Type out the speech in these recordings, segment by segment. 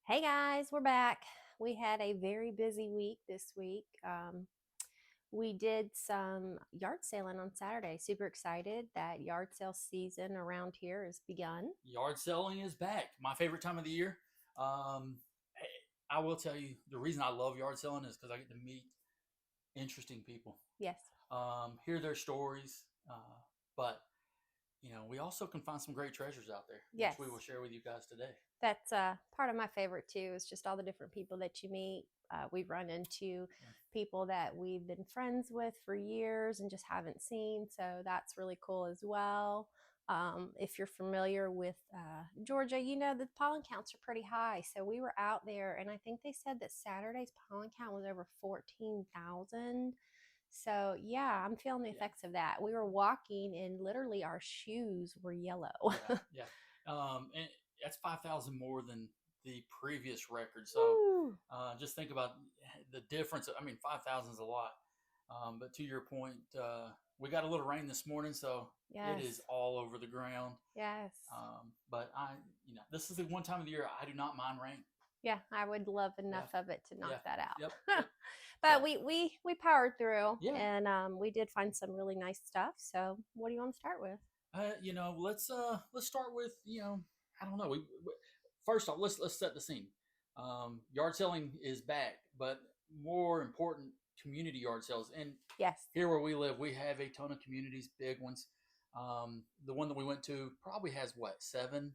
Hey guys, we're back. We had a very busy week this week. We did some yard selling on Saturday. Super excited that yard sale season around here has begun. Yard selling is back. My favorite time of the year. Um, I will tell you the reason I love yard selling is because I get to meet interesting people, Yes, hear their stories. But we also can find some great treasures out there, which yes. we will share with you guys today. That's part of my favorite too, is just all the different people that you meet. We've run into Yeah. people that we've been friends with for years and just haven't seen. So that's really cool as well. If you're familiar with Georgia, you know the pollen counts are pretty high. So we were out there, and I think they said that Saturday's pollen count was over 14,000. So yeah, I'm feeling the Yeah, effects of that. We were walking, and literally our shoes were yellow. yeah, yeah. And that's 5,000 more than the previous record. So Woo! just think about the difference. I mean, 5,000 is a lot. But to your point, we got a little rain this morning, so it is Yes. all over the ground. Yes. But this is the one time of the year I do not mind rain. Yeah, I would love Yeah, enough of it to knock yeah, that yep, out. yep. But So we powered through, yeah, and we did find some really nice stuff. So what do you want to start with? let's start with I don't know. First off, let's set the scene. Yard selling is back, but more important, community yard sales. And Yes, here where we live, we have a ton of communities, big ones. The one that we went to probably has what, seven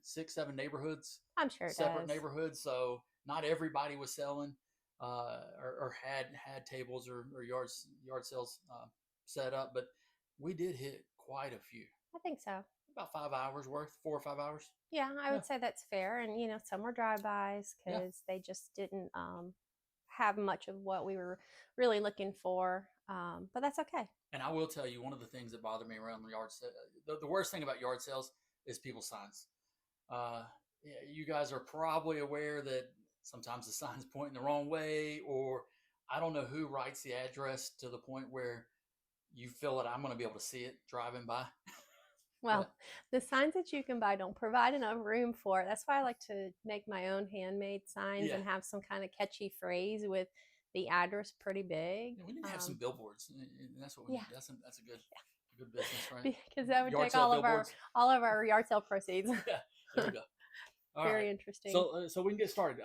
neighborhoods, I'm sure it separate does. neighborhoods. So not everybody was selling or had tables or yard sales set up, but we did hit quite a few. I think so. About 5 hours worth, 4 or 5 hours. Yeah, I Yeah, would say that's fair. And some were drive-bys yeah. because they just didn't have much of what we were really looking for. But that's okay. And I will tell you, one of the things that bother me around the yard sale, the worst thing about yard sales is people's signs. Uh, yeah, you guys are probably aware that sometimes the sign's pointing the wrong way, or I don't know who writes the address to the point where you feel that I'm going to be able to see it driving by. Well, But the signs that you can buy don't provide enough room for it. That's why I like to make my own handmade signs yeah, and have some kind of catchy phrase with the address pretty big. we need to have some billboards, and that's what we Yeah, need. That's a good business, right? because that would Yard take sale billboards. all of our yard sale proceeds. Yeah, there we go. All right. Very interesting. So we can get started.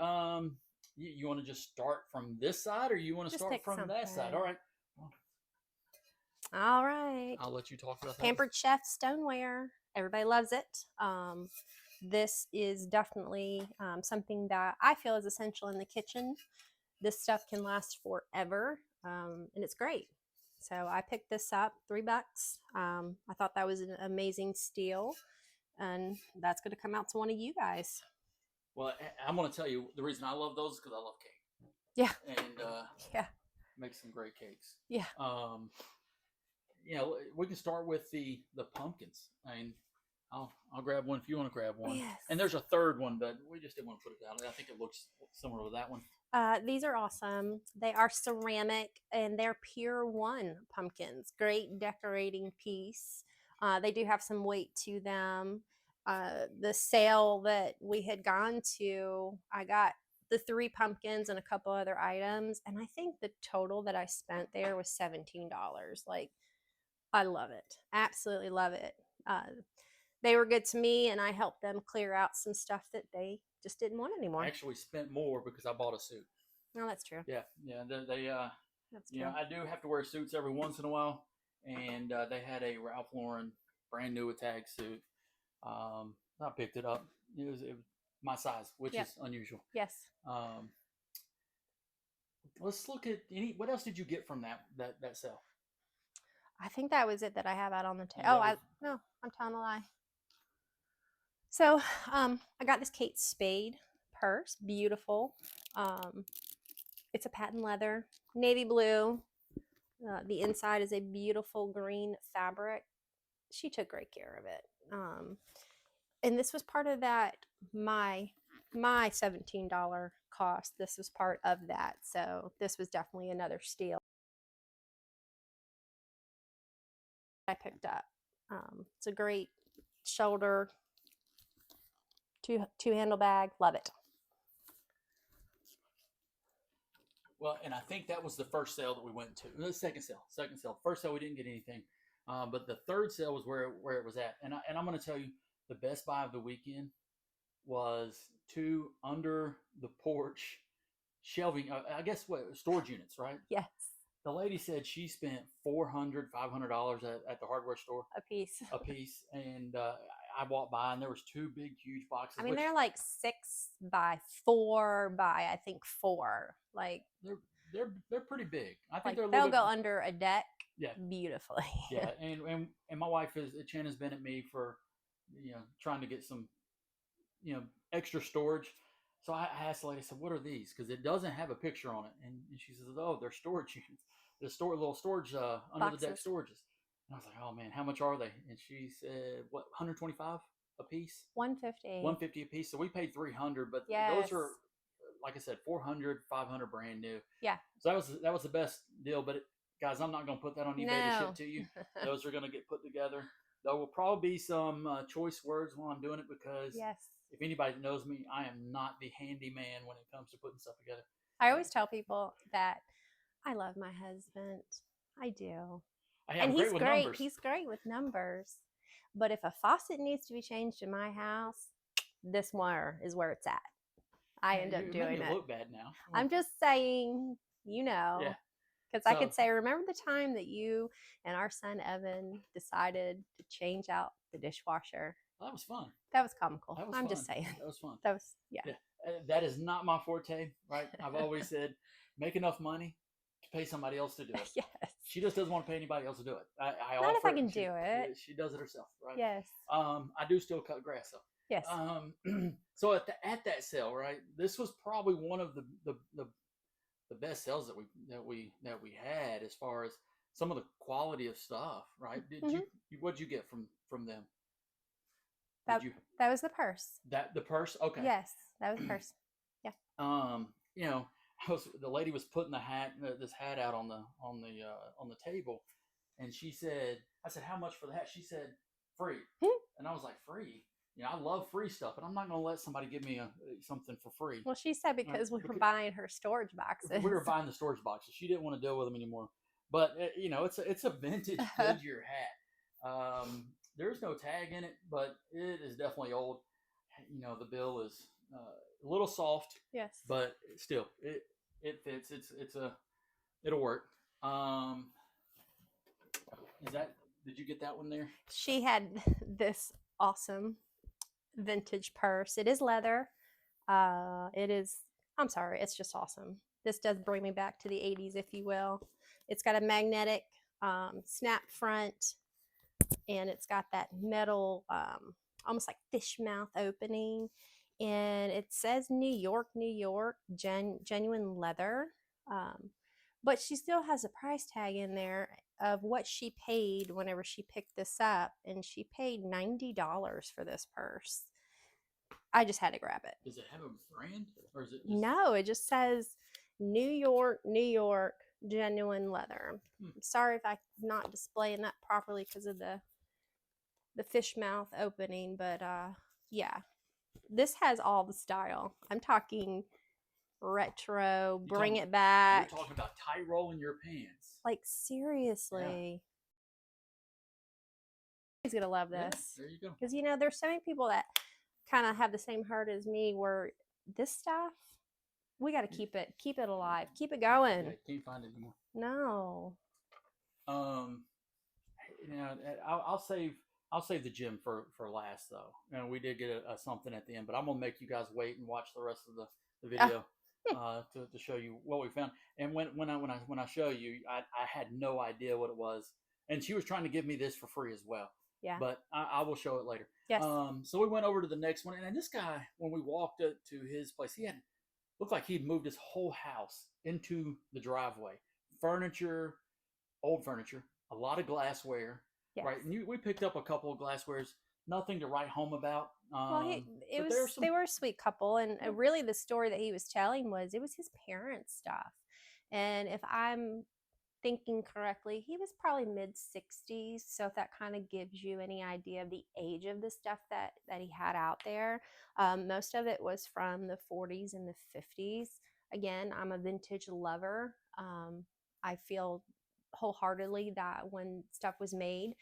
You want to just start from this side, or you want to Just start pick from that side? All something. right. Well, All right. I'll let you talk about that one. Pampered Chef stoneware. Everybody loves it. This is definitely something that I feel is essential in the kitchen. This stuff can last forever, and it's great. So I picked this up, $3. I thought that was an amazing steal, and that's going to come out to one of you guys. Well, I'm going to tell you the reason I love those is because I love cake, Yeah, and yeah, make some great cakes. yeah. Um, we can start with the pumpkins. I mean, I'll grab one if you want to grab one. Yes. And there's a third one, but we just didn't want to put it down. I think it looks similar to that one. These are awesome. They are ceramic and they're pure one pumpkins. Great decorating piece. They do have some weight to them. The sale that we had gone to, I got the 3 pumpkins and a couple other items, and I think the total that I spent there was $17. Like, I love it. Absolutely love it. They were good to me, and I helped them clear out some stuff that they just didn't want I anymore. actually spent more because I bought a suit. No, that's true. Yeah, yeah. That's true. I do have to wear suits every once in a while, and they had a Ralph Lauren brand new tag suit. I picked it up. It was my size, which Yep. is unusual. Yes. Um, let's look at what else did you get from that sale? I think that was it that I have out on the table. Yeah, Oh, no, I'm telling a lie. So, I got this Kate Spade purse, beautiful. It's a patent leather, navy blue. The inside is a beautiful green fabric. She took great care of it. And this was part of that my $17 cost. This was part of that. So this was definitely another steal I picked up. It's a great shoulder two handle bag. Love it. Well, and I think that was the first sale that we went to. The second sale, second sale. First sale we didn't get anything, but the third sale was where it was at. And I'm going to tell you, the best buy of the weekend was two under the porch shelving. I guess what storage units, right? Yes, The lady said she spent $400, $500 at the hardware store a piece. a piece, and I walked by and there was two big, huge boxes. I mean, Which they're like 6 by 4 by I think 4. they're they're pretty big. I think Like they're a they'll little bit. go under a deck Yeah, beautifully. yeah. And my wife is Chen has been at me for trying to get some extra storage. So I asked the lady, I said, "What are these?" Because it doesn't have a picture on it, and she says, "Oh, they're storage units. The little storage under the deck Boxes. storages." And I was like, "Oh man, how much are they?" And she said, "What, 125 a piece?" 150. 150 a piece. So we paid 300, but those Yes. are, like I said, 400, 500 brand new. Yeah. So that was the best deal. But guys, I'm not going to put that on eBay to ship No. to you. Those are going to get put together. There will probably be some choice words while I'm doing it because Yes. if anybody knows me, I am not the handy man when it comes to putting stuff together. I always tell people that I love my husband. I do. I'm And great he's with great. numbers. He's great with numbers. But if a faucet needs to be changed in my house, this wire is where it's at. I end up You doing make me it. look bad now. I'm just saying, Yeah. because I could say, remember the time that you and our son Evan decided to change out the dishwasher? That was fun. That was comical. That was I'm fun. just saying. That was fun. That was, yeah. That is not my forte, right? I've always said, make enough money to pay somebody else to do it. Yes. She just doesn't want to pay anybody else to do it. Not if I can do it. She does it herself, right? Yes. I do still cut grass though. Yes. So at that sale, right? This was probably one of the best sales that we had as far as some of the quality of stuff, right? What'd you get from them? That was the purse. The purse? Okay. Yes, that was the purse. Yeah. The lady was putting this hat out on the table, and she said, I said, "How much for the hat?" She said, "Free." And I was like, "Free?" I love free stuff, but I'm not going to let somebody give me something for free. Well, she said because we were buying her storage boxes. We were buying the storage boxes. She didn't want to deal with them anymore. But it's a vintage Goodyear hat. There's no tag in it, but it is definitely old. The bill is a little soft. Yes. But still, it fits. It'll work. Did you get that one there? She had this awesome vintage purse. It is leather. I'm sorry, it's just awesome. This does bring me back to the 80s, if you will. It's got a magnetic snap front, and it's got that metal, almost like fish mouth opening. And it says New York, New York, genuine leather. But she still has a price tag in there of what she paid whenever she picked this up. And she paid $90 for this purse. I just had to grab it. Does it have a brand? Or is it just... No, it just says New York, New York, genuine leather. I'm sorry if I'm not displaying that properly because of the fish mouth opening. But yeah. This has all the style. I'm talking retro, bring it back. You're talking about tight roll in your pants. Like, seriously. He's going to love this. Yeah, there you go. Because, there's so many people that kind of have the same heart as me where this stuff, we got to keep it alive. Keep it going. Yeah, can't find it anymore. No. I'll save the gym for last though. And we did get a something at the end, but I'm gonna make you guys wait and watch the rest of the video to show you what we found. And when I show you, I had no idea what it was, and she was trying to give me this for free as well. Yeah. But I will show it later. Yes. So we went over to the next one, and this guy, when we walked to his place, looked like he'd moved his whole house into the driveway. Furniture, old furniture, a lot of glassware. Yes. Right, and we picked up a couple of glasswares, nothing to write home about. They were a sweet couple, and really the story that he was telling was it was his parents' stuff. And if I'm thinking correctly, he was probably mid-60s, so if that kind of gives you any idea of the age of the stuff that he had out there. Most of it was from the 40s and the 50s. Again, I'm a vintage lover. I feel wholeheartedly that when stuff was made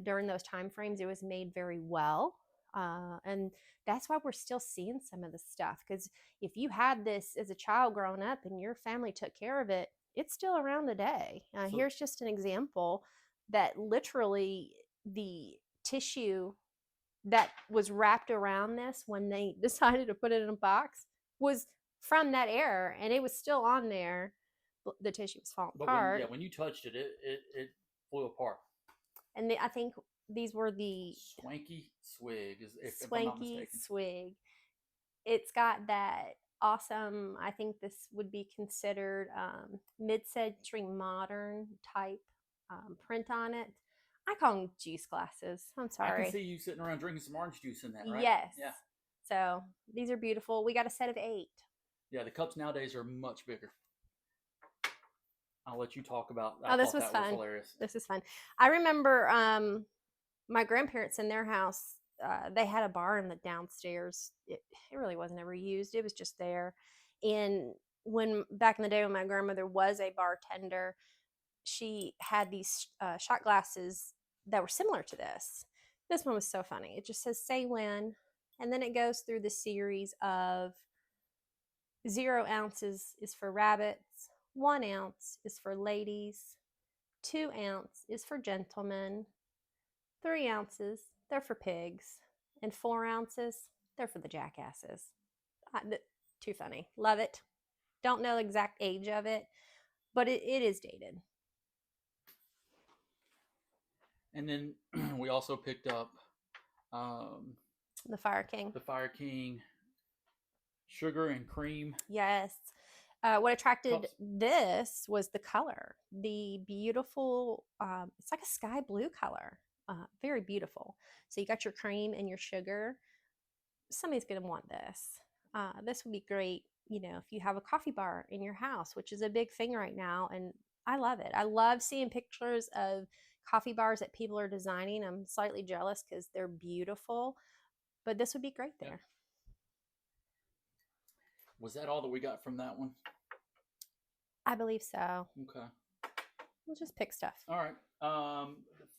during those time frames, it was made very well. And that's why we're still seeing some of the stuff. Because if you had this as a child growing up and your family took care of it, it's still around today. So Here's just an example that literally the tissue that was wrapped around this when they decided to put it in a box was from that era, and it was still on there. The tissue was falling but when apart, when you touched it, it flew apart. and I think these were the Swanky swig, is if I'm not swanky mistaken. swig. It's got that awesome. I think this would be considered mid-century modern type print on it. I call them juice glasses. I'm I can sorry. see you sitting around drinking some orange juice in that, right? Yes. Yeah. So these are beautiful. We got a set of 8. Yeah, the cups nowadays are much bigger. I'll let you talk about. I Oh, this thought was that was fun. hilarious. This is fun. I remember my grandparents in their house. They had a bar in the downstairs. It really wasn't ever used. It was just there. And when back in the day when my grandmother was a bartender, she had these shot glasses that were similar to this. This one was so funny. It just says "Say when," and then it goes through the series of 0 ounces is for rabbits, 1 ounce is for ladies, 2 ounce is for gentlemen, 3 ounces, they're for pigs, and 4 ounces, they're for the jackasses. Too funny. Love it. Don't know the exact age of it, but it is dated. And then we also picked up um, The Fire King. the Fire King sugar and cream. Yes. What attracted Cups. this was the color, the beautiful, it's like a sky blue color, very beautiful. So you got your cream and your sugar. Somebody's going to want this. This would be great, if you have a coffee bar in your house, which is a big thing right now. And I love it. I love seeing pictures of coffee bars that people are designing. I'm slightly jealous because they're beautiful, but this would be great there. Yep. Was that all that we got from that one? I believe so. Okay. We'll just pick stuff. All right.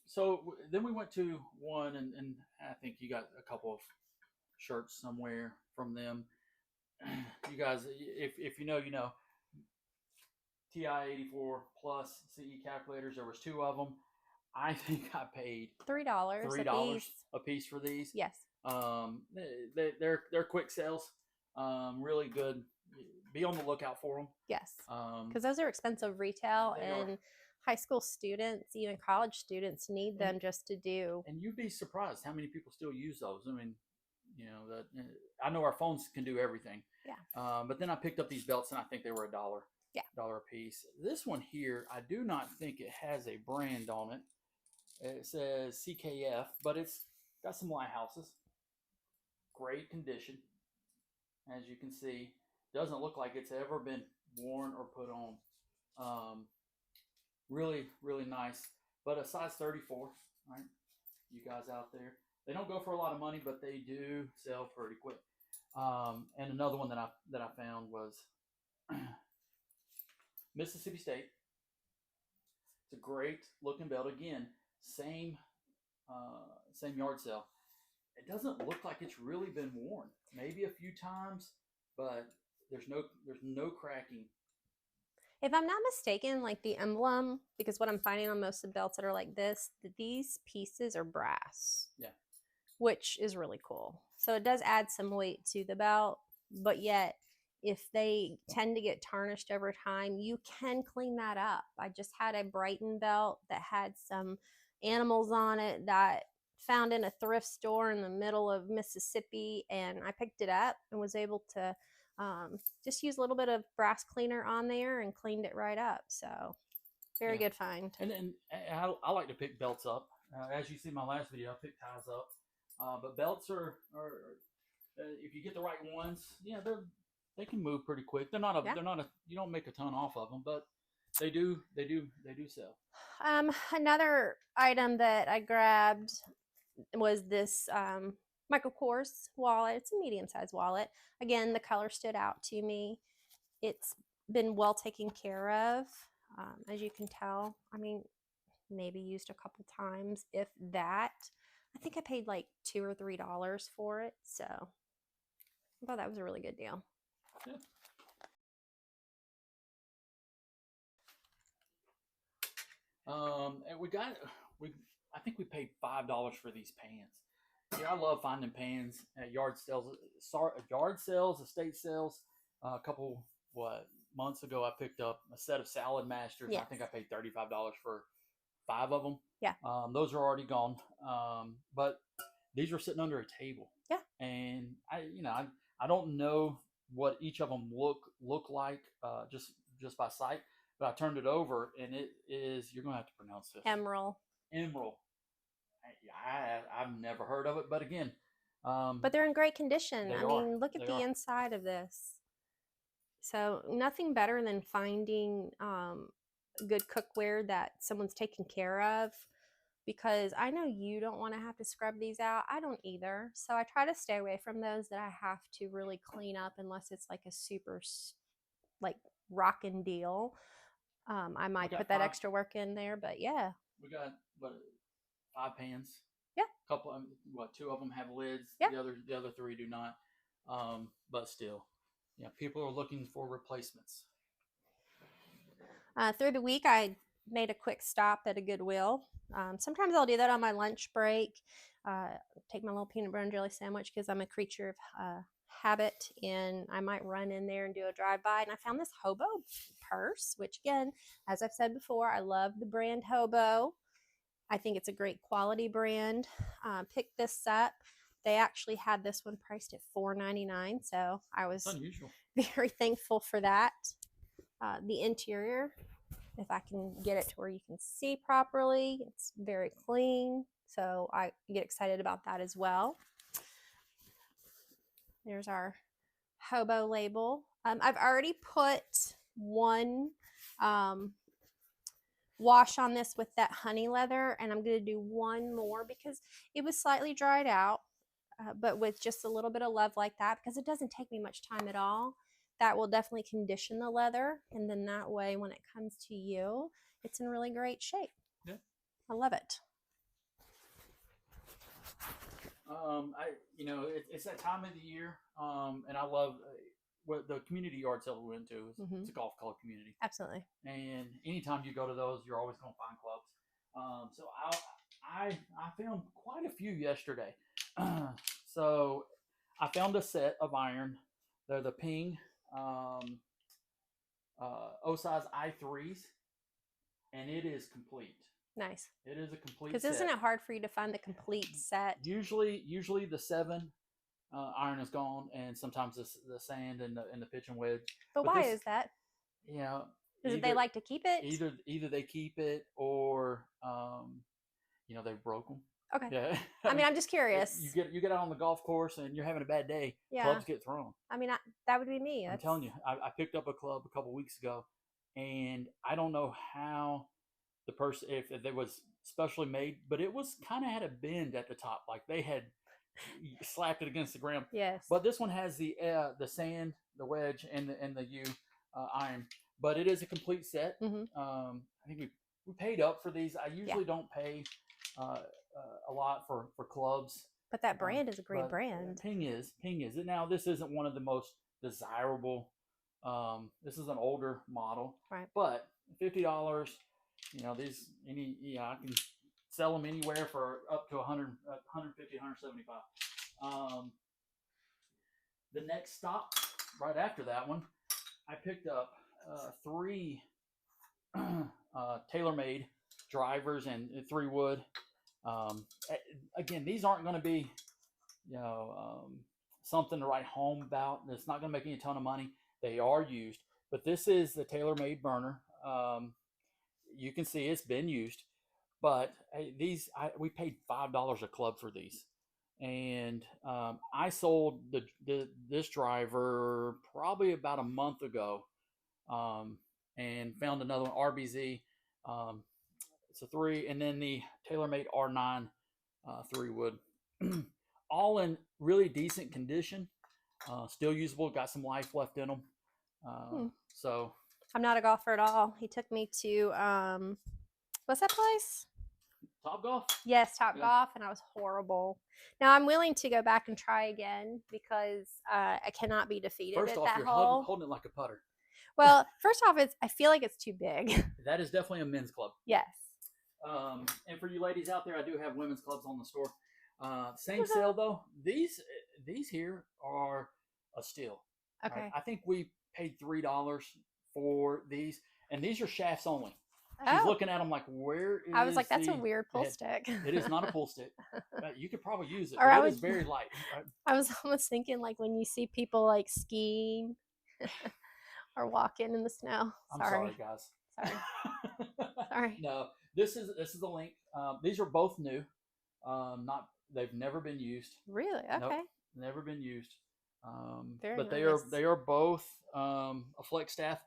So then we went to one, and I think you got a couple of shirts somewhere from them. You guys, if you know, you know. TI-84 plus CE calculators. There was 2 of them. I think I paid $3 a piece for these. Yes. They're quick sales. Really good. Be on the lookout for them. Yes. Because those are expensive retail, and high school students, even college students, need them just to do. And you'd be surprised how many people still use those. I mean, I know our phones can do everything. Yeah. But then I picked up these belts, and I think they were $1. Yeah. $1 a piece. This one here, I do not think it has a brand on it. It says CKF, but it's got some lighthouses. Great condition, as you can see. Doesn't look like it's ever been worn or put on. Really, really nice. But a size 34, right? You guys out there, they don't go for a lot of money, but they do sell pretty quick. And another one that I found was Mississippi State. It's a great looking belt. Again, same yard sale. It doesn't look like it's really been worn. Maybe a few times, but there's no cracking. If I'm not mistaken, like the emblem, because what I'm finding on most of the belts that are like this, that these pieces are brass. Yeah. Which is really cool. So it does add some weight to the belt, but yet if they tend to get tarnished over time, you can clean that up. I just had a Brighton belt that had some animals on it that found in a thrift store in the middle of Mississippi, and I picked it up and was able to just use a little bit of brass cleaner on there and cleaned it right up. So very good find. And I like to pick belts up. As you see in my last video, I picked ties up. But belts are if you get the right ones, yeah, they can move pretty quick. They're not a you don't make a ton off of them, but they do sell. Another item that I grabbed was this Michael Kors wallet. It's a medium-sized wallet. Again, the color stood out to me. It's been well taken care of, as you can tell. I mean, maybe used a couple times, if that. I think I paid like $2 or $3 for it, so I thought that was a really good deal. Yeah. And I think we paid $5 for these pans. Yeah, I love finding pans at yard sales, estate sales. A couple months ago, I picked up a set of salad masters. Yes. I think I paid $35 for 5 of them. Yeah. Those are already gone. But these were sitting under a table. Yeah. And I don't know what each of them look like just by sight. But I turned it over, and it is, you're going to have to pronounce this. Emerald. Emerald. I've never heard of it, but again. But they're in great condition. I mean, look at They the are. inside of this. So nothing better than finding good cookware that someone's taken care of, because I know you don't want to have to scrub these out. I don't either. So I try to stay away from those that I have to really clean up, unless it's like a super like rockin' deal. I might put that extra work in there, but yeah. We got 5 pans. Yeah. Couple, 2 of them have lids. Yeah. The other 3 do not. But still, yeah, people are looking for replacements. Through the week, I made a quick stop at a Goodwill. Sometimes I'll do that on my lunch break. Take my little peanut butter and jelly sandwich, because I'm a creature of habit, and I might run in there and do a drive-by. And I found this Hobo purse, which again, as I've said before, I love the brand Hobo. I think it's a great quality brand. Picked this up. They actually had this one priced at $4.99, so I was very thankful for that. The interior, if I can get it to where you can see properly, it's very clean, so I get excited about that as well. There's our Hobo label. I've already put one wash on this with that honey leather, and I'm going to do one more because it was slightly dried out, but with just a little bit of love like that, because it doesn't take me much time at all. That will definitely condition the leather, and then that way when it comes to you, it's in really great shape. Yeah. I love it. It's that time of the year, and I love what the community yard sale we went to. It's a golf club community. Absolutely. And anytime you go to those, you're always going to find clubs. So I found quite a few yesterday. So I found a set of iron. They're the Ping O-size I3s, and it is complete. Nice. It is a complete set. Because isn't it hard for you to find the complete set? Usually the 7 iron is gone, and sometimes the sand and the pitch and wedge. But why is that? Is it they like to keep it? Either they keep it, or they broke them. Okay. Yeah. I mean, I'm just curious. You get out on the golf course and you're having a bad day. Yeah. Clubs get thrown. I mean, that would be me. I'm telling you, I picked up a club a couple weeks ago, and I don't know how the person, if it was specially made, but it was kind of had a bend at the top, like they had slapped it against the ground. Yes. But this one has the sand, the wedge, and the U iron. But it is a complete set. I think we paid up for these. I usually don't pay a lot for clubs. But that brand is a great brand. Ping is. Now, this isn't one of the most desirable. This is an older model. Right. But $50, I can sell them anywhere for up to 150, 175. The next stop, right after that one, I picked up 3 TaylorMade drivers and 3 wood. Again, these aren't going to be, something to write home about. It's not going to make any ton of money. They are used, but this is the TaylorMade burner. You can see it's been used, but we paid $5 a club for these, and I sold this driver probably about a month ago, and found another one, RBZ. It's a 3, and then the TaylorMade R9 3 wood, all in really decent condition, still usable. Got some life left in them. So I'm not a golfer at all. He took me to what's that place? Top Golf. Yes, Top Golf, and I was horrible. Now I'm willing to go back and try again because I cannot be defeated First at off, that you're hole. holding it like a putter. Well, first off, I feel like it's too big. That is definitely a men's club. Yes. And for you ladies out there, I do have women's clubs on the store. Same sale though. These here are a steal. Okay. Right? I think we paid $3 for these, and these are shafts only. Oh. She's looking at them like, where is I was like, that's a the weird pull head? stick. It is not a pull stick. You could probably use it, Or but it is very light. Right? I was almost thinking like when you see people like skiing or walking in the snow. I'm sorry, guys. Sorry. No, this is the link. These are both new. They've never been used. Really? Okay. Nope, never been used. Very but nice. they are both a flex staff.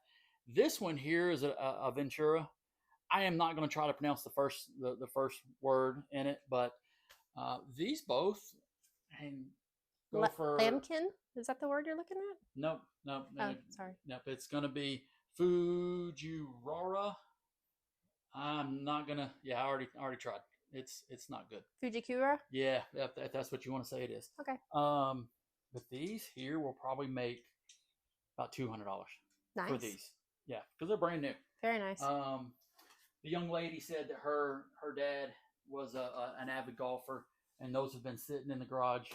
This one here is a Ventura. I am not going to try to pronounce the first word in it, but these both and go for lambkin. Is that the word you're looking at? Nope. Oh, sorry. Nope. It's going to be Fujiwara. I'm not gonna. Yeah, I already tried. It's not good. Fujikura. Yeah, if that's what you want to say, it is. Okay. But these here will probably make about $200 for these. Yeah, because they're brand new. Very nice. The young lady said that her dad was an avid golfer, and those have been sitting in the garage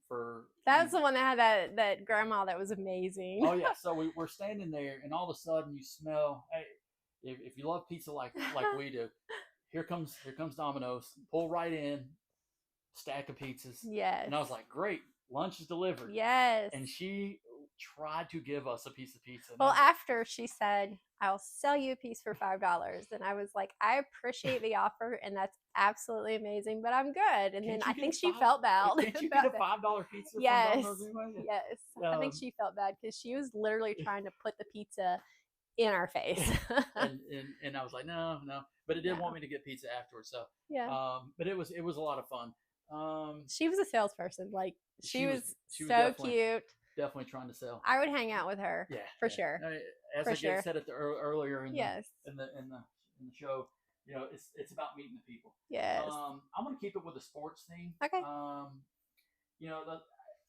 for. That's the one that had that grandma that was amazing. Oh yeah, so we're standing there, and all of a sudden you smell. Hey, if you love pizza like we do, here comes Domino's. Pull right in, stack of pizzas. Yes. And I was like, great, lunch is delivered. Yes. And she tried to give us a piece of pizza. Well, after she said, I'll sell you a piece for $5. And I was like, I appreciate the offer, and that's absolutely amazing, but I'm good. And then I think she felt bad. Did you get a $5 pizza? Yes. From anyway? Yes. I think she felt bad because she was literally trying to put the pizza in our face. and I was like, no. But it did want me to get pizza afterwards. So yeah. But it was a lot of fun. She was a salesperson. Like she was so cute. Definitely trying to sell. I would hang out with her. Yeah, for sure. As I said it earlier in the show, it's about meeting the people. Yes. I'm gonna keep it with a sports theme. Okay.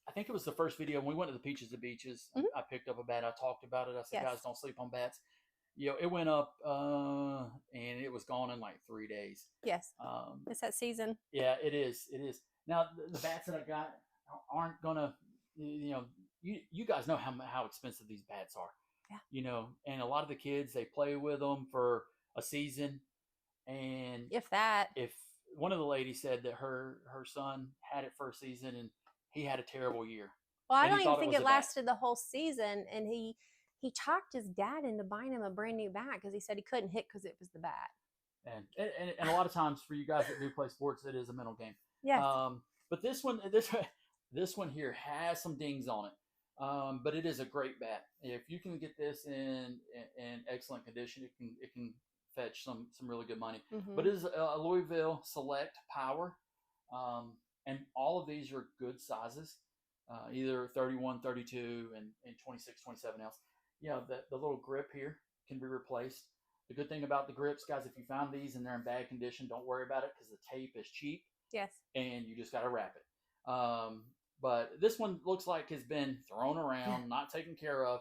I think it was the first video when we went to the Peaches and Beaches. Mm-hmm. I picked up a bat. I talked about it. I said, guys, don't sleep on bats. It went up and it was gone in like 3 days. Yes. It's that season. Yeah, it is. It is. Now the bats that I got aren't gonna. You guys know how expensive these bats are. Yeah. And a lot of the kids, they play with them for a season, and if one of the ladies said that her son had it for a season and he had a terrible year. Well, I don't even think it lasted the whole season, and he talked his dad into buying him a brand new bat because he said he couldn't hit because it was the bat. And a lot of times for you guys that do play sports, it is a mental game. Yes. But this one here has some dings on it. But it is a great bat. If you can get this in excellent condition, it can fetch some really good money. Mm-hmm. But it is a Louisville Select Power, and all of these are good sizes, either 31, 32, and 26, 27 ounce. The little grip here can be replaced. The good thing about the grips, guys, if you found these and they're in bad condition, don't worry about it because the tape is cheap. Yes. And you just got to wrap it. But this one looks like it's been thrown around, not taken care of.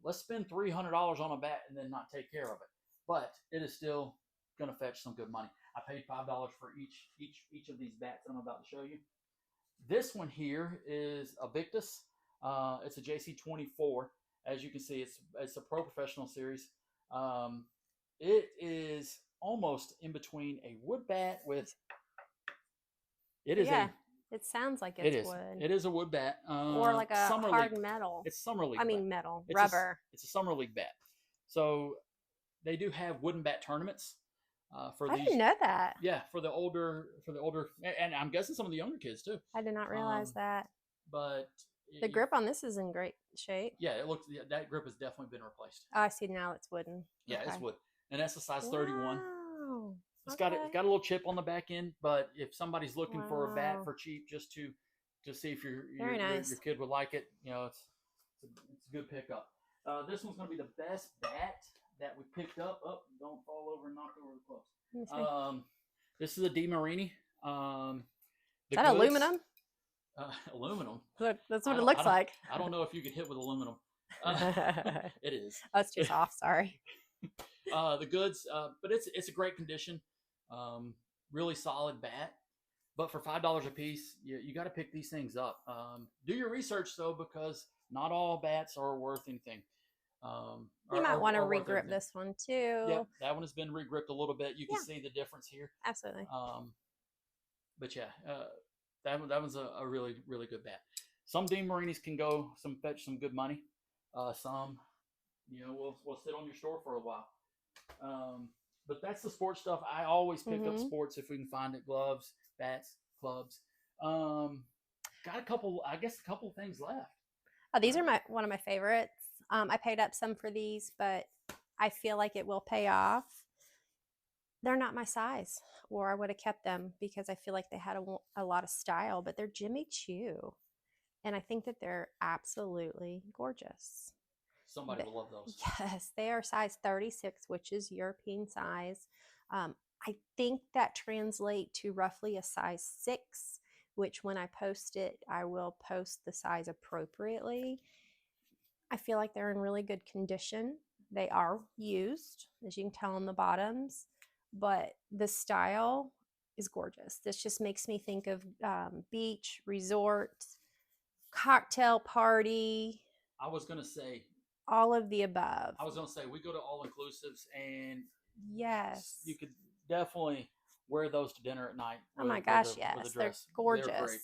Let's spend $300 on a bat and then not take care of it. But it is still going to fetch some good money. I paid $5 for each of these bats that I'm about to show you. This one here is a Victus. It's a JC24. As you can see, it's a pro professional series. It is almost in between a wood bat with. It is a. It sounds like it's wood. It is a wood bat. Or like a hard metal. It's Summer League. Metal. Rubber. It's a Summer League bat. So they do have wooden bat tournaments for these. I didn't know that. Yeah, for the older, and I'm guessing some of the younger kids too. I did not realize that. But the grip on this is in great shape. Yeah, that grip has definitely been replaced. Oh, I see now it's wooden. Yeah, okay. It's wood. And that's a size 31. It's got a little chip on the back end, but if somebody's looking for a bat for cheap, just to see if your kid would like it, it's a good pickup. This one's going to be the best bat that we picked up. Oh, don't fall over and knock over the clothes. Let me see. This is a D Marini. Is that aluminum? Aluminum. That's what it looks like. I don't know if you could hit with aluminum. It is. Oh, it's too soft. Sorry. The goods, but it's a great condition. Really solid bat. But for $5 a piece, you got to pick these things up. Do your research though, because not all bats are worth anything. You might want to regrip this one too. Yep, that one has been regripped a little bit. You can see the difference here. Absolutely. But yeah, that one's a really, really good bat. Some Dean Marinis can fetch some good money. Some, will sit on your store for a while. But that's the sports stuff. I always pick up sports if we can find it. Gloves, bats, clubs. Got a couple things left. Oh, these are one of my favorites. I paid up some for these, but I feel like it will pay off. They're not my size, or I would have kept them because I feel like they had a lot of style, but they're Jimmy Choo. And I think that they're absolutely gorgeous. Somebody will love those. Yes, they are size 36, which is European size. I think that translates to roughly a size 6, which when I post it, I will post the size appropriately. I feel like they're in really good condition. They are used, as you can tell on the bottoms, but the style is gorgeous. This just makes me think of beach, resort, cocktail party. I was going to say all of the above. I was going to say we go to all inclusives, and yes, you could definitely wear those to dinner at night. Oh my gosh, yes, they're gorgeous. They're great.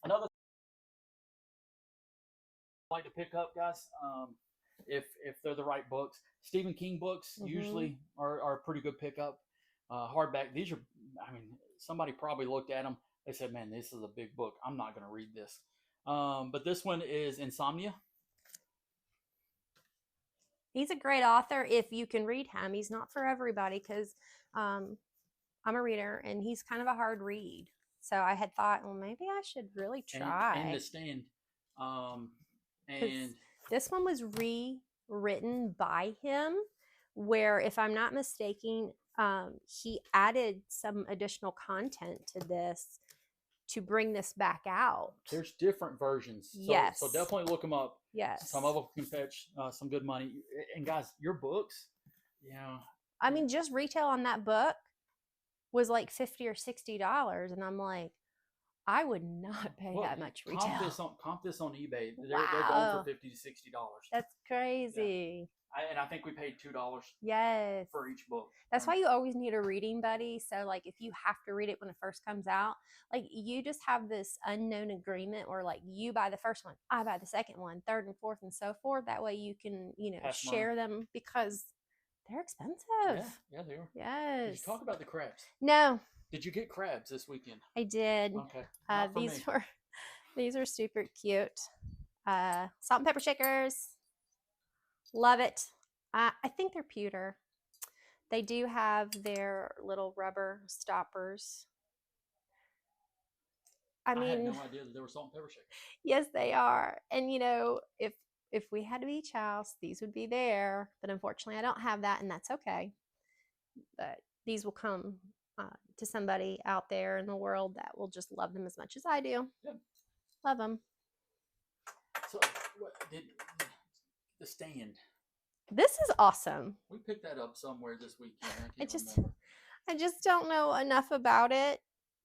Another I like to pick up, guys, if they're the right books. Stephen King books usually are a pretty good pickup. Hardback. These are, somebody probably looked at them. They said, "Man, this is a big book. I'm not going to read this." But this one is Insomnia. He's a great author if you can read him. He's not for everybody because I'm a reader and he's kind of a hard read. So I had thought, well, maybe I should really try. And The Stand. And this one was rewritten by him, where, if I'm not mistaken, he added some additional content to this to bring this back out. There's different versions. Yes. So definitely look them up. Yes. Some of them can fetch some good money. And guys, your books, just retail on that book was like $50 or $60. And I'm like, I would not pay that much retail. Comp this on eBay. They're going for $50 to $60. That's crazy. I think we paid $2. Yes. For each book. That's why you always need a reading buddy. So, like, if you have to read it when it first comes out, like, you just have this unknown agreement where, like, you buy the first one, I buy the second one, third and fourth, and so forth. That way you can, share them because they're expensive. Yeah, they are. Yes. Did you talk about the crabs? No. Did you get crabs this weekend? I did. Okay. These are super cute. Salt and pepper shakers. Love it. I think they're pewter. They do have their little rubber stoppers. I had no idea that they were salt and pepper shakers. Yes, they are. And if we had a beach house, these would be there. But unfortunately, I don't have that, and that's okay. But these will come to somebody out there in the world that will just love them as much as I do. Yep. Love them. So, what did The Stand? This is awesome. We picked that up somewhere this weekend. I just don't know enough about it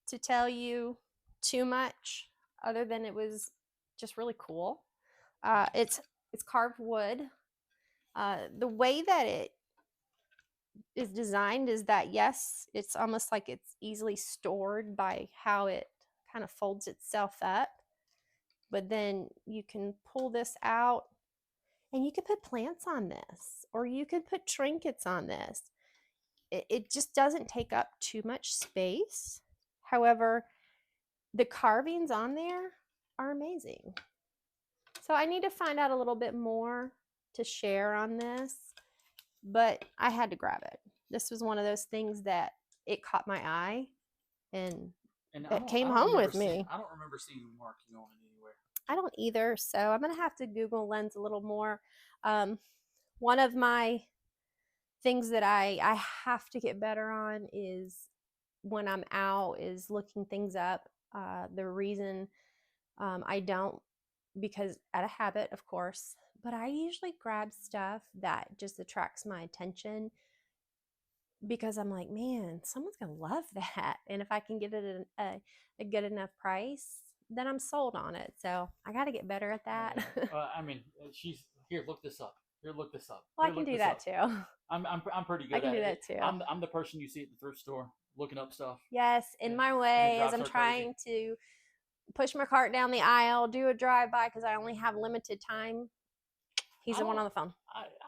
to tell you too much, other than it was just really cool. It's carved wood. The way that it is designed is that, yes, it's almost like it's easily stored by how it kind of folds itself up, but then you can pull this out and you could put plants on this, or you could put trinkets on this. It just doesn't take up too much space. However, the carvings on there are amazing. So I need to find out a little bit more to share on this, but I had to grab it. This was one of those things that it caught my eye and it came home with me. I don't remember seeing marking on it anywhere. I don't either, so I'm gonna have to Google Lens a little more. Um, one of my things that I have to get better on is when I'm out is looking things up. The reason I don't, because out of habit, of course, but I usually grab stuff that just attracts my attention because I'm like, man, someone's gonna love that, and if I can get it at a good enough price, then I'm sold on it. So I got to get better at that. I mean, she's here. Look this up. Here, look this up. Well, I Here, can look do this that up. too. I'm pretty I good can at do it. that too. I'm the person you see at the thrift store looking up stuff, Yes, in and, my and it way, as drives I'm her crazy. trying to push my cart down the aisle, do a drive by because I only have limited time. He's I the one don't on the phone.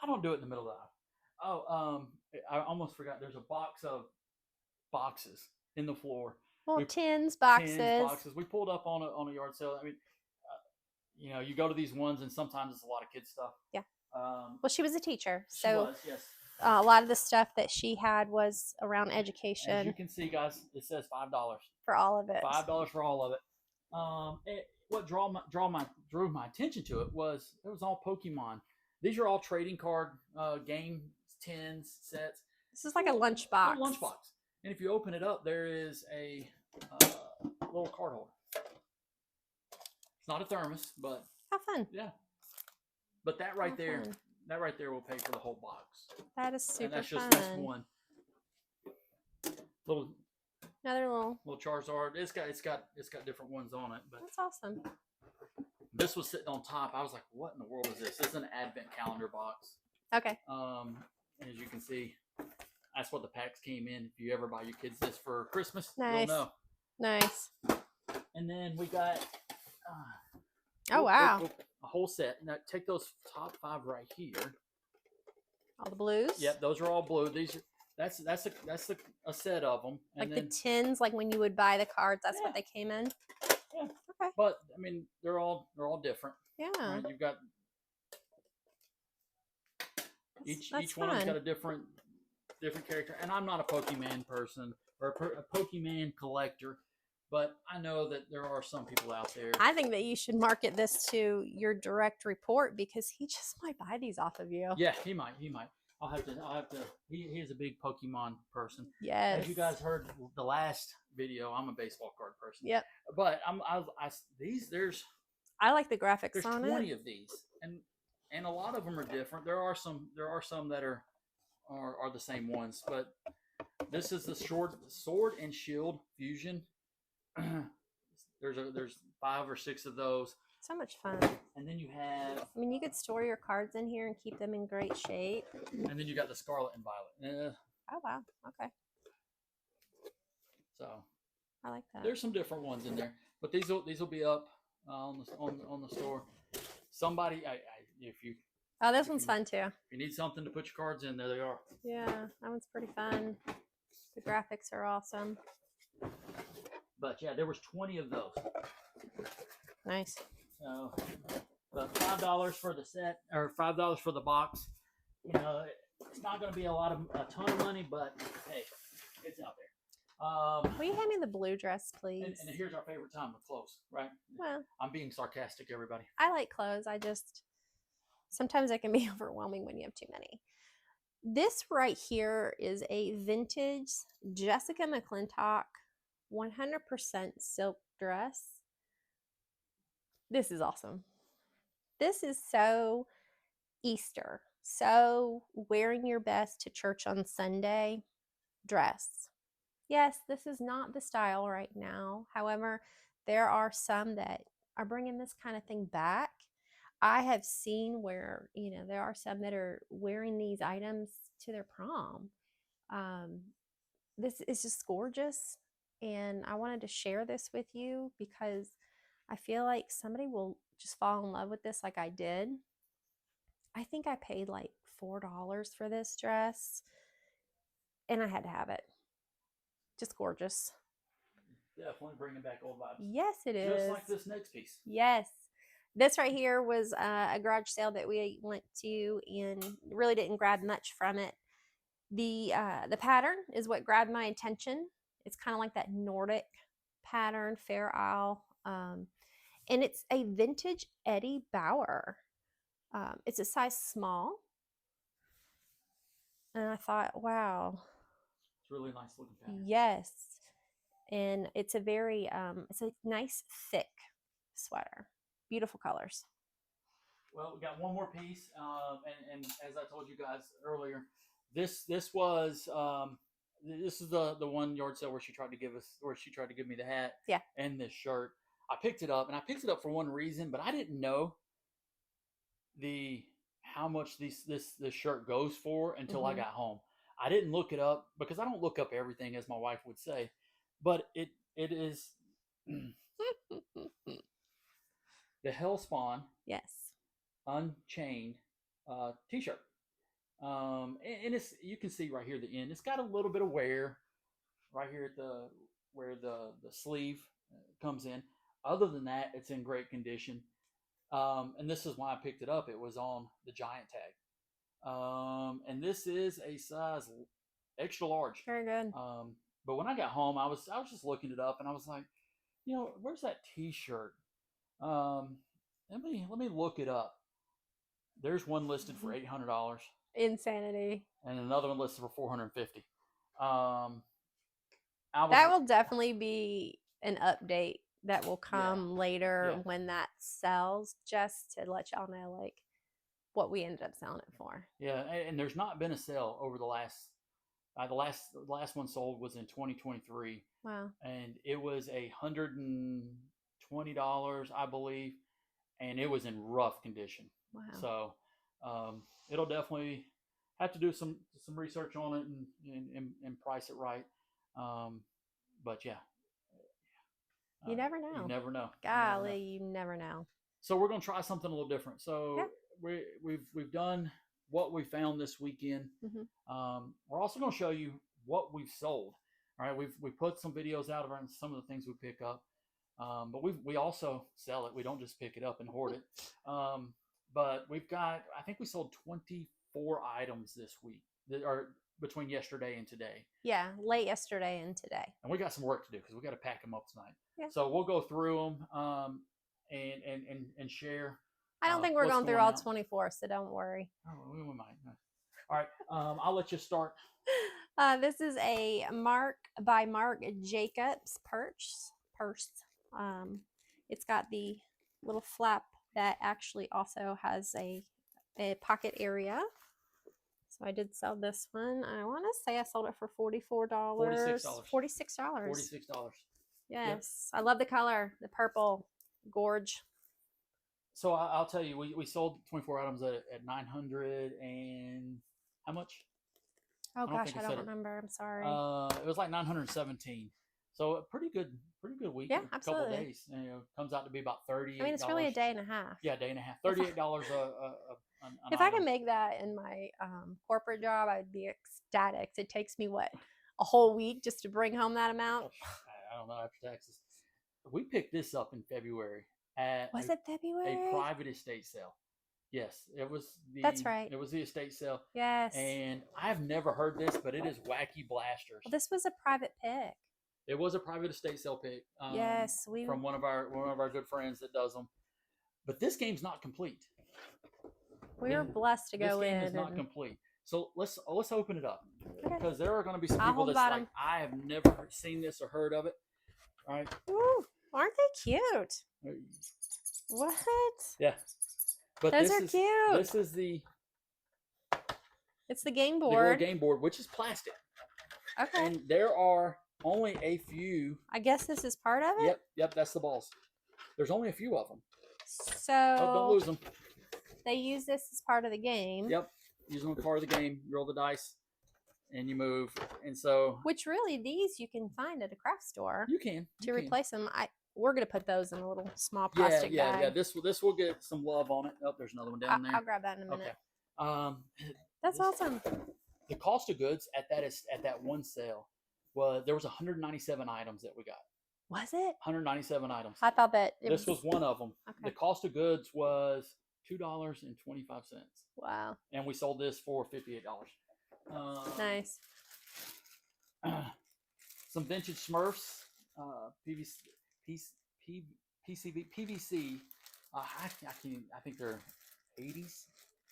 I don't do it in the middle of the aisle. I almost forgot. There's a box of boxes in the floor. Well, We tins, tins, boxes. boxes. We pulled up on a yard sale. I mean, you go to these ones, and sometimes it's a lot of kid stuff. Yeah. Um, Well, she was a teacher, she so was, yes. a lot of the stuff that she had was around As you education can see, guys, it says $5. for all of it. $5 for all of it. What drew my attention to it was all Pokemon. These are all trading card game tins sets. This is like a lunchbox. Lunchbox. And if you open it up, there is a uh, little card holder. It's not a thermos, but How fun! yeah. But that right How there, fun. that right there will pay for the whole box. That is super And that's just fun. one little Another little Charizard. It's got different ones on it, but that's awesome. this was sitting on top. I was like, what in the world is this? This is an advent calendar box. Okay. As you can see, that's what the packs came in. If you ever buy your kids this for Christmas, Nice. you'll know. Nice. And then we got Oh wow. a whole set. Now take those top 5 right here. All the blues. Yep, those are all blue. That's a set of them. And Like then, the tins, like when you would buy the cards, that's what Yeah. they came in. Yeah. Okay. But I mean, they're all different. Yeah. Right? You've got That's each one's fun. got a different character. And I'm not a Pokemon person or a Pokemon collector, but I know that there are some people out there. I think that you should market this to your direct report because he just might buy these off of you. Yeah, he might. I'll have to. He is a big Pokemon person. Yes. As you guys heard the last video, I'm a baseball card person. Yep. But I like the graphics there's on 20 it. of these, and a lot of them are different. There are some that are the same ones, but this is the sword and shield fusion. There's 5 or 6 of those. So much fun. And then you have. I mean, you could store your cards in here and keep them in great shape. And then you got the Scarlet and Violet. Oh wow. Okay. So I like that. there's some different ones in there, but these will be up on the store. Somebody, if you Oh, this one's fun too. if you need something to put your cards in, there they are. Yeah, that one's pretty fun. The graphics are awesome. But yeah, there was 20 of those. Nice. So, but $5 for the set or $5 for the box. It's not going to be a ton of money, but hey, it's out there. Will you hand me the blue dress, please? And here's our favorite time with clothes, right? Well, I'm being sarcastic, everybody. I like clothes. Sometimes it can be overwhelming when you have too many. This right here is a vintage Jessica McClintock 100% silk dress. This is awesome. This is so Easter. So wearing your best to church on Sunday dress. Yes, this is not the style right now. However, there are some that are bringing this kind of thing back. I have seen where, there are some that are wearing these items to their prom. This is just gorgeous. And I wanted to share this with you because I feel like somebody will just fall in love with this like I did. I think I paid like $4 for this dress and I had to have it. Just gorgeous. Definitely bringing back old vibes. Yes, it is. Just like this next piece. Yes. This right here was a garage sale that we went to and really didn't grab much from it. The pattern is what grabbed my attention. It's kind of like that Nordic pattern, Fair Isle. and it's a vintage Eddie Bauer. It's a size small, and I thought, wow, It's really nice looking pattern. yes, and it's a it's a nice thick sweater, beautiful colors. Well, we got one more piece, and as I told you guys earlier, this was this is the one yard sale where she tried to give me the hat Yeah. and this shirt. I picked it up, and I picked it up for one reason, but I didn't know the how much this shirt goes for until I got home. I didn't look it up because I don't look up everything, as my wife would say, but it is the Hellspawn Yes. Unchained t-shirt. And it's, you can see right here the end. It's got a little bit of wear right here at the where the sleeve comes in. Other than that, it's in great condition. And this is why I picked it up. It was on the giant tag. And this is a size extra large. Very good. But when I got home, I was just looking it up, and I was like, where's that T-shirt? Let me look it up. There's one listed for $800. Insanity. And another one listed for $450. That will definitely be an update that will come later Yeah. when that sells, just to let y'all know like what we ended up selling it for. Yeah, and there's not been a sale over the last one sold was in 2023. Wow. And it was $120, I believe, and it was in rough condition. Wow. So it'll definitely have to do some research on it and price it right. But yeah, you never know. You never know. Golly, you never know. So we're gonna try something a little different. So we've done what we found this weekend. We're also gonna show you what we've sold. All right, we put some videos out around some of the things we pick up, but we also sell it. We don't just pick it up and hoard it. But I think we sold 24 items this week, or between yesterday and today. Yeah, late yesterday and today. And we got some work to do because we got to pack them up tonight. Yeah. So we'll go through them and share. I don't think we're going through all 24, so don't worry. Oh, we might. All right, I'll let you start. This is a Marc by Marc Jacobs purse. It's got the little flap that actually also has a pocket area. So I did sell this one. I want to say I sold it for $44. $46. $46. Yes. Yep. I love the color, the purple. Gorge. So I'll tell you, we sold 24 items at 900 and how much? Oh gosh, I don't remember. I'm sorry. It was like 917. So a pretty good week. Yeah, absolutely. A couple of days. Comes out to be about $38. I mean, it's really a day and a half. Yeah, a day and a half. $38 if I can make that in my corporate job, I'd be ecstatic. It takes me a whole week just to bring home that amount. I don't know, after taxes. We picked this up in February was it February? A private estate sale. Yes, it was. That's right. It was the estate sale. Yes. And I've never heard this, but it is Wacky Blasters. Well, this was a private pick. It was a private estate sale pick. Yes, from one of our good friends that does them. But this game's not complete. We were blessed to go in. This game is not complete. So let's open it up, because there are going to be some I'll people that's like, I have never seen this or heard of it. All right. Ooh, aren't they cute? What? Yeah. But those are cute. This is it's the game board. The little game board, which is plastic. Okay. And there are only a few. I guess this is part of it? Yep, that's the balls. There's only a few of them. So don't lose them. They use this as part of the game. Yep. Use them as part of the game. You roll the dice and you move. And so, which really these you can find at a craft store. You can. To replace them. We're going to put those in a little small plastic bag. Yeah. This will get some love on it. Oh, there's another one down there. I'll grab that in a minute. Okay. That's awesome. The cost of goods at that one sale there was 197 items that we got. Was it? 197 items. I thought that this was one of them. Okay. The cost of goods was $2.25. Wow. And we sold this for $58. Nice. Some vintage Smurfs, PVC. I think they're 80s.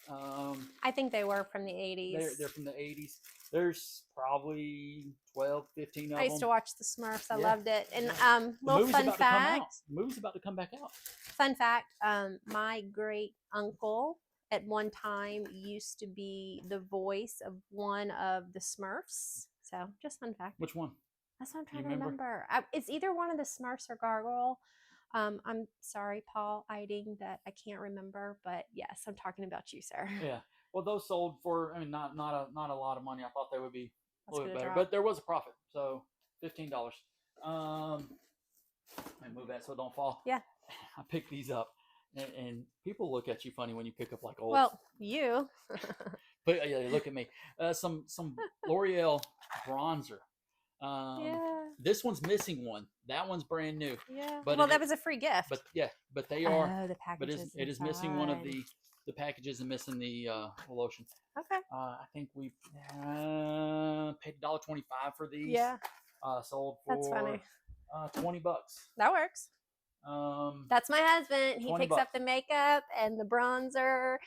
I think they were from the 80s. They're from the 80s. There's probably 12, 15 of I used them. to watch The Smurfs. I Yeah. loved it. And The little movie's fun about to come out. fact. The movie's about to come back out. Fun fact, my great uncle at one time used to be the voice of one of the Smurfs. So just fun fact. Which one? That's what I'm trying You to remember? remember. It's either one of the Smurfs or Gargoyle. I'm sorry, Paul Eiding, that I can't remember, but yes, I'm talking about you, sir. Yeah. Well, those sold for, I mean, not a lot of money. I thought they would be a little bit better, drop. but there was a profit. So $15. Let me move that so it don't fall. Yeah. I picked these up, and people look at you funny when you pick up like old. Well, you. But yeah, look at me. Some L'Oreal bronzer. Yeah. This one's missing one. That one's brand new. Yeah. But Well, that was a free gift. But they are. Oh, the packages. But it is missing one of the packages and missing the lotion. Okay. I think we paid $1.25 for these. Yeah. Sold for That's funny. $20. That works. That's my husband. He picks $20. up the makeup and the bronzer.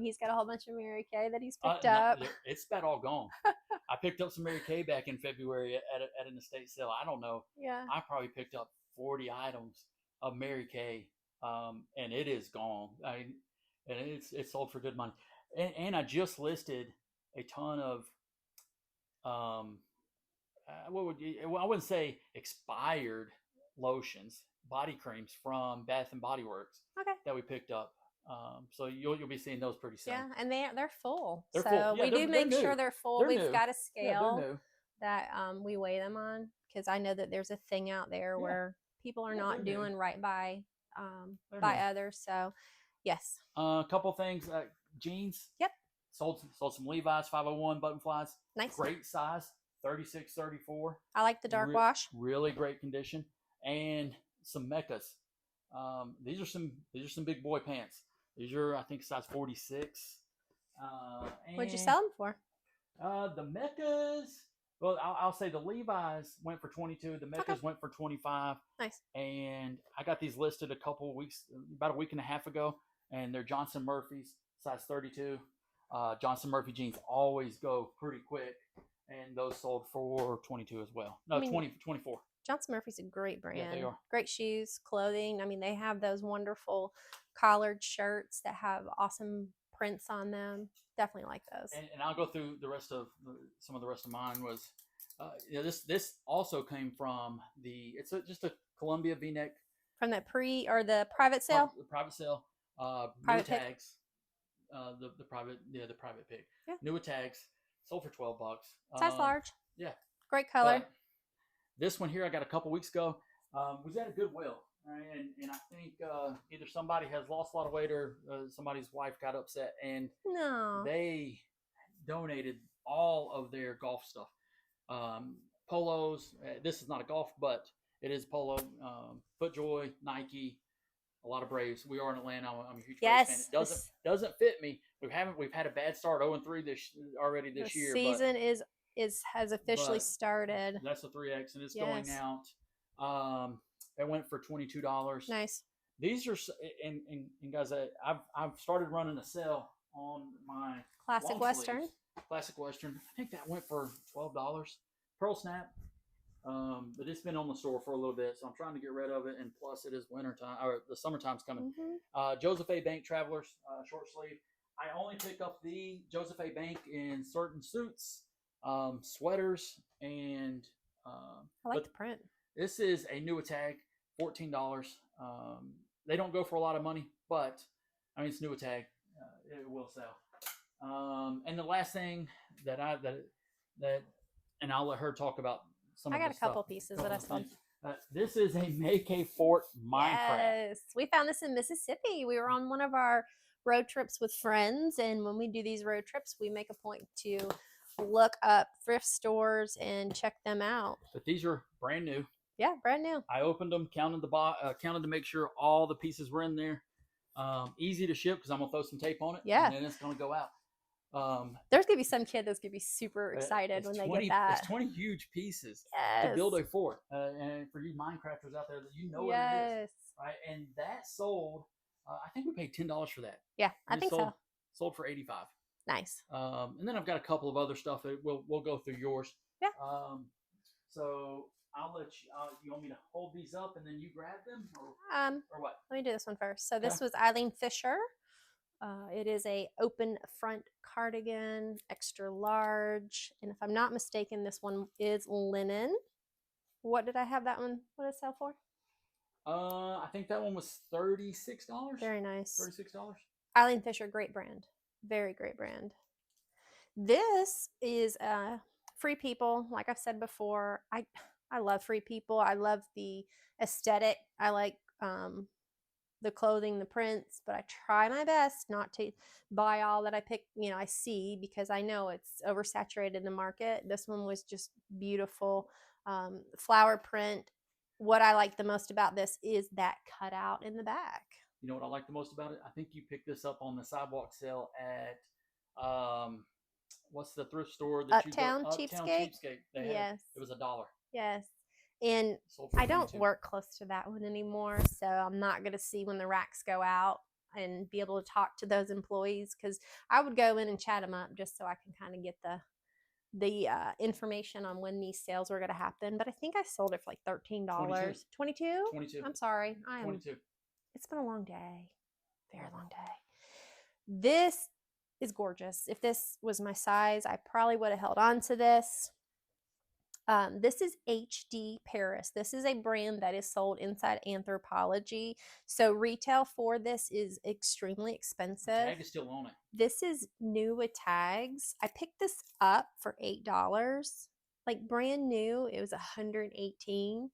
He's got a whole bunch of Mary Kay that he's picked No, up. it's about all gone. I picked up some Mary Kay back in February at an estate sale. I don't know. Yeah. I probably picked up 40 items of Mary Kay, and it is gone. And it's sold for good money. And I just listed a ton of what would you? Well, I wouldn't say expired lotions, body creams from Bath and Body Works. Okay. That we picked up. So you'll be seeing those pretty soon. Yeah, and they're full. They're so full. Yeah, we do make they're sure new. they're full. They're We've new. got a Yeah, scale they're new. that we weigh them on, because I know that there's a thing out there Yeah. where people are Yeah, not they're new. doing right by They're by new. others. So yes. A couple things. Jeans. Yep. Sold some Levi's 501 button flies. Nice. Great size. 36, 34. I like the dark wash. Really great condition. And some Meccas. These are some big boy pants. These are, I think, size 46. What'd you sell them for? The Meccas. Well, I'll say the Levi's went for 22. The Meccas went for 25. Nice. And I got these listed about a week and a half ago, and they're Johnson Murphy's, size 32. Johnson Murphy jeans always go pretty quick, and those sold for 22 as well. No, 24. Johnson Murphy's a great brand. Yeah, they are. Great shoes, clothing. I mean, they have those wonderful collared shirts that have awesome prints on them. Definitely like those. And I'll go through some of the rest of mine. Was this also came from just a Columbia V-neck from the the private sale. The private sale. Private new pick. tags. The private pick. Yeah. Newer tags. Sold for $12. Size large. Yeah. Great color. But this one here I got a couple weeks ago. Was at a Goodwill. Right? And I think either somebody has lost a lot of weight or somebody's wife got upset, and they donated all of their golf stuff. Polos. This is not a golf, but it is polo. FootJoy, Nike, a lot of Braves. We are in Atlanta. I'm a huge Braves fan. It doesn't fit me. We've had a bad start, 0-3 this year. Season has officially started. That's a 3X, and it's going out. It went for $22. Nice. These are and guys, I've started running a sale on my Classic Western. Classic Western. I think that went for $12. Pearl Snap. But it's been on the store for a little bit, so I'm trying to get rid of it. And plus, it is wintertime, or the summertime's coming. Mm-hmm. Joseph A. Bank Travelers, short sleeve. I only pick up the Joseph A. Bank in certain suits, sweaters, and I like the print. This is a new tag, $14. They don't go for a lot of money, but I mean it's new tag. It will sell. And the last thing that and I'll let her talk about some. I got a couple pieces that I saw. This is a Make a Fort Minecraft. Yes, we found this in Mississippi. We were on one of our road trips with friends, and when we do these road trips, we make a point to look up thrift stores and check them out. But these are brand new. Yeah, brand new. I opened them, counted to make sure all the pieces were in there. Easy to ship because I'm gonna throw some tape on it. Yeah, and then it's gonna go out. There's gonna be some kid that's gonna be super excited when they get that. It's 20 huge pieces to build a fort. And for you Minecrafters out there, that what it is. right? And that sold. I think we paid $10 for that. Yeah, I And it think so. sold for 85. Nice. And then I've got a couple of other stuff that we'll go through yours. Yeah. So I'll let you. You want me to hold these up and then you grab them, or what? Let me do this one first. So Okay. this was Eileen Fisher. It is a open front cardigan, extra large, and if I'm not mistaken, this one is linen. What did I have that one? What did it sell for? I think that one was $36. Very nice. $36. Eileen Fisher, great brand. Very great brand. This is Free People. Like I've said before, I love Free People. I love the aesthetic. I like the clothing, the prints, but I try my best not to buy all that I pick, I see, because I know it's oversaturated in the market. This one was just beautiful. Flower print. What I like the most about this is that cutout in the back. You know what I like the most about it? I think you picked this up on the sidewalk sale at what's the thrift store that Uptown you go? Uptown Cheapskate. Cheapskate. Yes. It was $1. Yes. And I don't work close to that one anymore, so I'm not going to see when the racks go out and be able to talk to those employees, because I would go in and chat them up just so I can kind of get the information on when these sales were going to happen. But I think I sold it for like $13. 22? 22. I'm sorry. 22. It's been a long day. Very long day. This is gorgeous. If this was my size, I probably would have held on to this. This is HD Paris. This is a brand that is sold inside Anthropologie. So retail for this is extremely expensive. The tag is still on it. This is new with tags. I picked this up for $8. Like brand new, it was $118.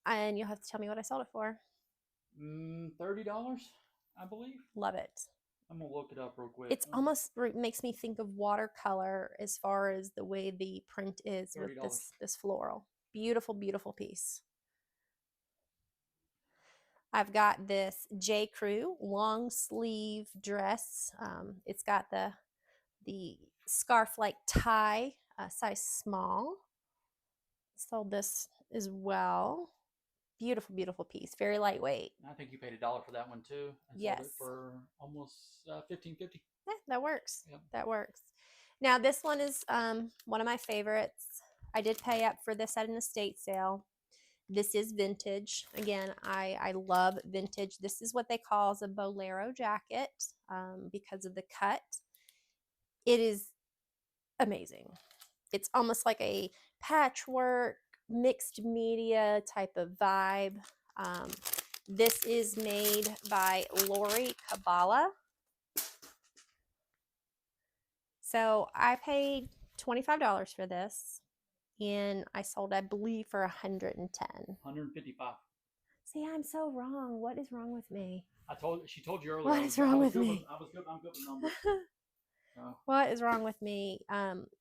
And you'll have to tell me what I sold it for. $30, I believe. Love it. I'm gonna look it up real quick. It's almost makes me think of watercolor as far as the way the print is $30. With this floral. Beautiful, beautiful piece. I've got this J. Crew long sleeve dress. It's got the scarf-like tie, size small. Sold this as well. Beautiful, beautiful piece. Very lightweight. I think you paid $1 for that one too. And yes. Sold it for almost $15.50. Yeah, that works. Yep. That works. Now this one is one of my favorites. I did pay up for this at an estate sale. This is vintage. Again, I love vintage. This is what they call a bolero jacket because of the cut. It is amazing. It's almost like a patchwork, mixed media type of vibe. This is made by Lori Kabbalah. So I paid $25 for this, and I sold, I believe, for $110. $155. See, I'm so wrong. What is wrong with me? She told you earlier. What is wrong with me? I'm good with numbers. What is wrong with me?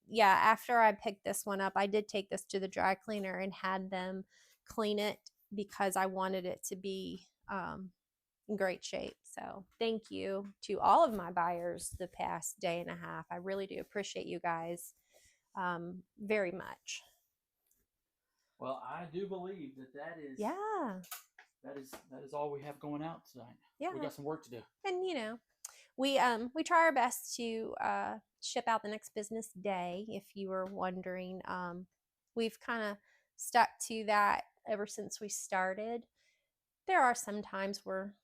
Yeah, after I picked this one up, I did take this to the dry cleaner and had them clean it because I wanted it to be in great shape. So thank you to all of my buyers the past day and a half. I really do appreciate you guys very much. Well, I do believe that is that is all we have going out tonight. Yeah, we got some work to do. And we try our best to ship out the next business day. If you were wondering, we've kind of stuck to that ever since we started. There are some times where,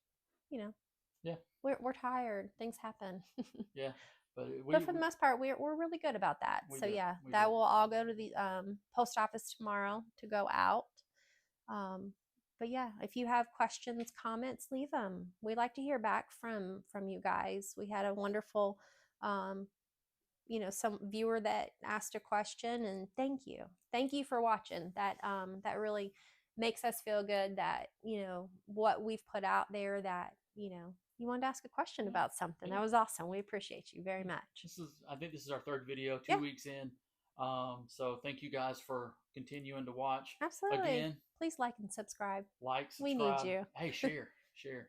we're tired. Things happen. Yeah, but for the most part, we're really good about that. So yeah, that will all go to the post office tomorrow to go out. But yeah, if you have questions, comments, leave them. We like to hear back from you guys. We had a wonderful, some viewer that asked a question, and thank you for watching. That really makes us feel good that what we've put out there, that you wanted to ask a question about something. That was awesome. We appreciate you very much. I think this is our third video, 2 weeks in. So thank you guys for continuing to watch. Absolutely. Again, please like and subscribe. Subscribe. We need you. Hey, share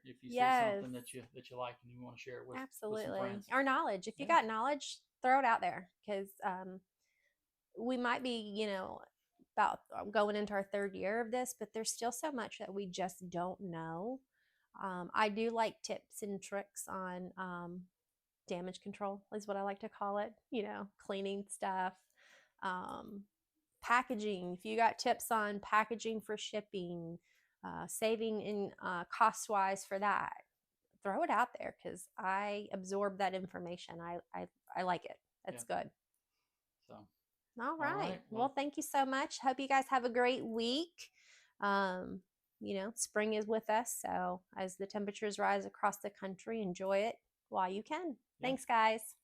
if you see something that you like and you want to share it with. Absolutely. With some friends. Our knowledge. If you got knowledge, throw it out there, because we might be about going into our third year of this, but there's still so much that we just don't know. I do like tips and tricks on damage control, is what I like to call it. Cleaning stuff, um, packaging. If you got tips on packaging for shipping, saving in cost wise for that, throw it out there because I absorb that information. I like it. Yeah. It's good. So, All all right. right. Well, Well, thank you so much. Hope you guys have a great week. Um, spring is with us. So as the temperatures rise across the country, enjoy it while you can. yeah. Thanks, guys.